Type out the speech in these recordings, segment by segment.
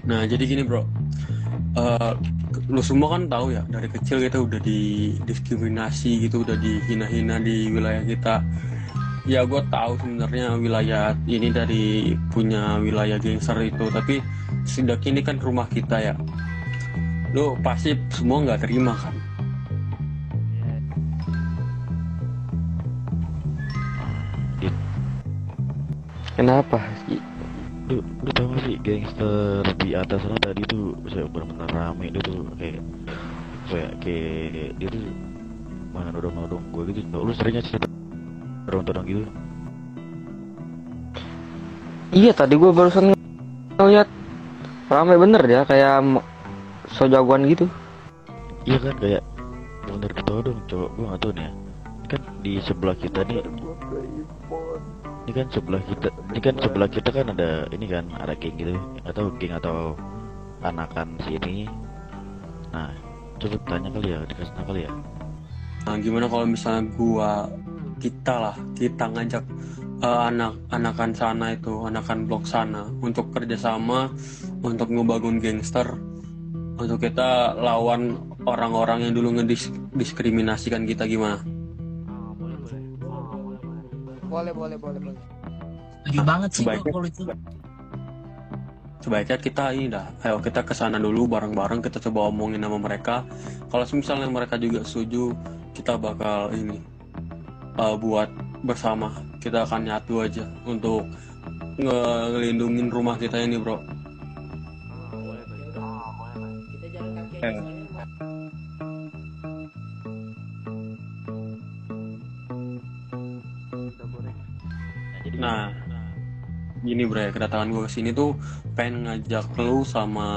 Nah jadi gini bro, Eh, lu semua kan tahu ya dari kecil kita udah didiskriminasi gitu, udah dihina-hina di wilayah kita. Ya gue tahu sebenarnya wilayah ini dari punya wilayah gangster itu, tapi sudah kini kan rumah kita ya. Lu pasti semua nggak terima kan? Ya, Dit, Kenapa? lu tau gak sih gangster di atas sana tadi tuh saya benar-benar rame dia tuh kayak dia tuh mana nodong-nodong gue gitu. Lu seringnya sih nodong-nodong gitu. Iya, tadi gue barusan ngeliat ramai bener ya, kayak so jagoan gitu. Iya kan kayak bener ditodong coba gue gak tau nih ya. Kan di sebelah kita nih, ini kan sebelah kita kan ada ini kan ada geng gitu atau geng atau anakan sini. Nah coba tanya kali ya, dikasih tahu kali ya. Nah gimana kalau misalnya kita ngajak anak-anakan sana itu, anakan blok sana untuk kerjasama untuk ngebangun gangster, untuk kita lawan orang-orang yang dulu ngediskriminasikan kita, gimana? boleh boleh. Boleh. Setuju banget sih gua Sebaiknya kalau itu. sebaiknya kita ini dah, ayo kita kesana dulu bareng-bareng, kita coba omongin sama mereka. Kalau misalnya mereka juga setuju, kita bakal ini buat bersama, kita akan nyatu aja untuk ngelindungin rumah kita ini bro. Boleh boleh. Kita jalan kaki Eh. aja soalnya, Pak. Nah gini bro ya, kedatangan gue kesini tuh pengen ngajak lu sama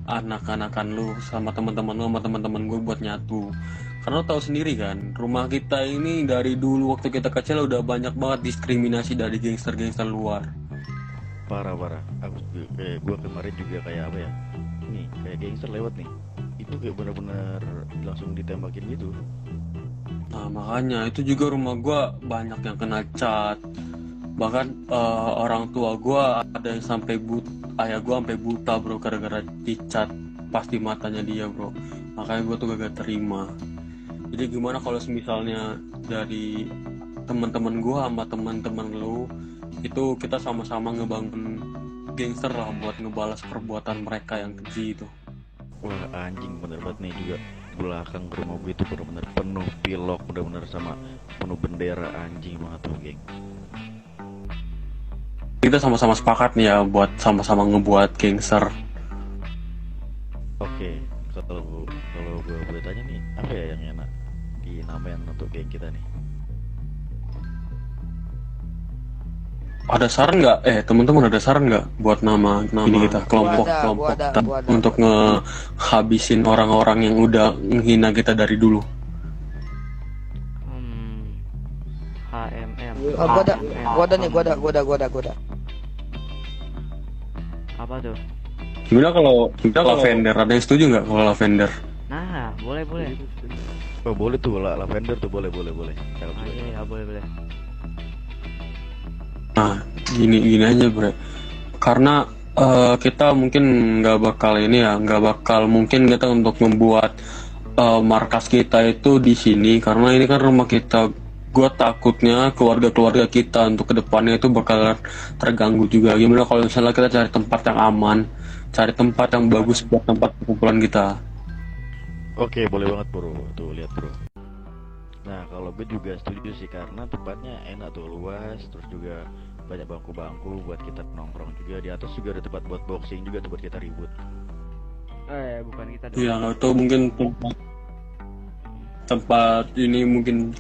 anak-anakan lu, sama teman-teman lu, sama teman-teman gue buat nyatu. Karena lo tahu sendiri kan, rumah kita ini dari dulu waktu kita kecil udah banyak banget diskriminasi dari gangster-gangster luar. Parah aku kayak gue kemarin juga kayak apa ya, nih kayak gangster lewat nih, itu kayak bener-bener langsung ditembakin gitu. Nah makanya itu juga rumah gue banyak yang kena cat. Bahkan orang tua gue ada yang sampai ayah gue sampai buta bro, gara-gara dicat pas di matanya dia bro. Makanya gue tuh gak terima. Jadi gimana kalau misalnya dari teman-teman gue sama teman-teman lu itu kita sama-sama ngebangun gangster lah buat ngebalas perbuatan mereka yang keji itu. Wah anjing bener banget nih juga, belakang rumah gue itu bener-bener penuh pilok, bener-bener sama penuh bendera, anjing banget tuh geng. Kita sama-sama sepakat nih ya buat sama-sama ngebuat gangster. Oke, kalau gue boleh tanya nih, apa ya yang enak dinamain untuk geng kita nih? Ada saran nggak? Teman-teman ada saran nggak buat nama ini kita, kelompok Gua ada. untuk ngehabisin orang-orang yang udah menghina kita dari dulu? HMM. Gua ada. Apa tuh? Gimana kalau lavender? Ada yang setuju nggak kalau lavender? Nah, boleh boleh. Oh boleh tuh, lavender tuh boleh. Cakep juga. Iya, boleh boleh. Nah, gini aja bre. Karena kita mungkin nggak bakal mungkin kita untuk membuat markas kita itu di sini, karena ini kan rumah kita. Gue takutnya keluarga kita untuk kedepannya itu bakal terganggu juga. Gimana kalau misalnya kita cari tempat yang aman, cari tempat yang bagus buat tempat perkumpulan kita? Oke, boleh banget bro, tuh lihat bro. Nah kalau gue juga setuju sih, karena tempatnya enak tuh, luas, terus juga banyak bangku-bangku buat kita nongkrong juga. Di atas juga ada tempat buat boxing juga tuh buat kita ribut. Bukan kita dong. Ya atau mungkin tempat ini mungkin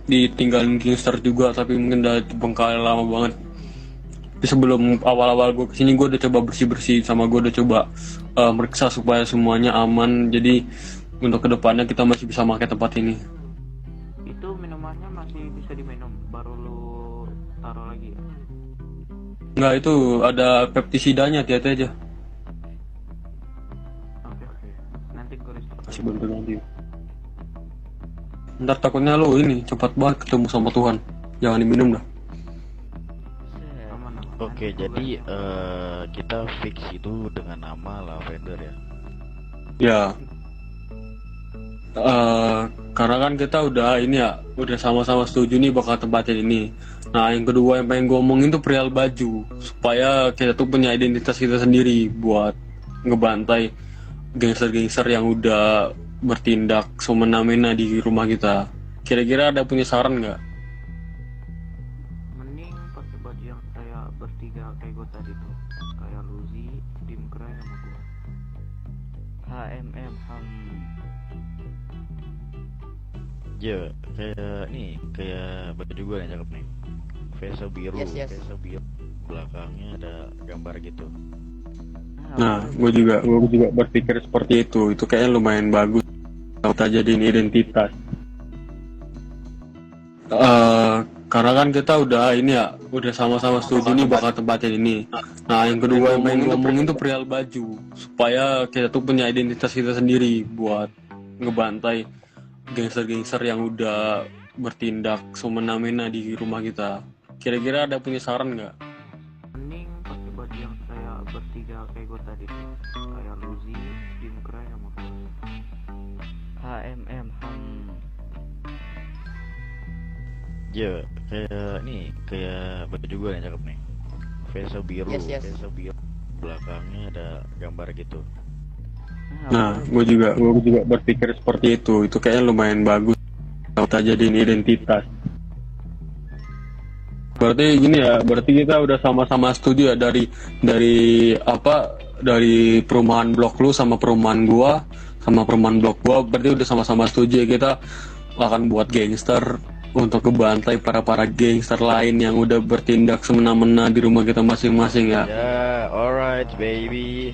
ditinggalin gangster juga, tapi mungkin udah terbengkalai lama banget. Jadi sebelum awal-awal gue kesini, gue udah coba bersih-bersih, sama gue udah coba meriksa supaya semuanya aman. Jadi untuk kedepannya kita masih bisa pakai tempat ini. Itu minumannya masih bisa diminum, baru lu taruh lagi ya? Enggak, itu ada peptisidanya, hati-hati aja. Oke. Nanti gue restart. Masih belum nanti. Ntar takutnya lu ini cepat banget ketemu sama Tuhan. Jangan diminum dah. Aman. Oke, jadi kita fix itu dengan nama Lavender ya. Ya, karena kan kita udah ini ya, udah sama-sama setuju nih bakal tempatin ini. Nah, yang kedua yang pengen gue omongin tuh perihal baju, supaya kita tuh punya identitas kita sendiri buat ngebantai gangster-gangster yang udah bertindak semena-mena di rumah kita. Kira-kira ada punya saran nggak? Mending pakai baju yang kayak bertiga kayak gue tadi tuh, kayak Luzi, Dimkray sama gue. HMM ham. Ya, kayak nih, kayak baju gue yang cakep nih. Vesa biru, Yes, yes. Vesa biru. Belakangnya ada gambar gitu. Nah, gue juga berpikir seperti itu. Itu kayaknya lumayan bagus kalau kita jadiin identitas. Karena kan kita udah ini ya, udah sama-sama setuju nih bakal tempatin ini. Nah, yang kedua yang pengen ngomongin tuh perihal baju, supaya kita tuh punya identitas kita sendiri buat ngebantai gangster-gangster yang udah bertindak semena-mena di rumah kita. Kira-kira ada punya saran nggak? Mending pakai baju yang kayak bertiga kayak gue tadi tuh, kayak Luzi, Dimkray sama gue. HMM ham. Ya, kayak nih, kayak baju gue yang cakep nih. Vesa biru, Yes, yes. Vesa biru. Belakangnya ada gambar gitu. Nah, gue juga berpikir seperti itu. Itu kayaknya lumayan bagus kalau kita jadiin identitas. Berarti gini ya, berarti kita udah sama-sama setuju ya dari perumahan blok lu sama perumahan gua sama perumahan blok gua, berarti udah sama-sama setuju ya kita akan buat gangster untuk kebantai para gangster lain yang udah bertindak semena-mena di rumah kita masing-masing ya. Ya, alright baby.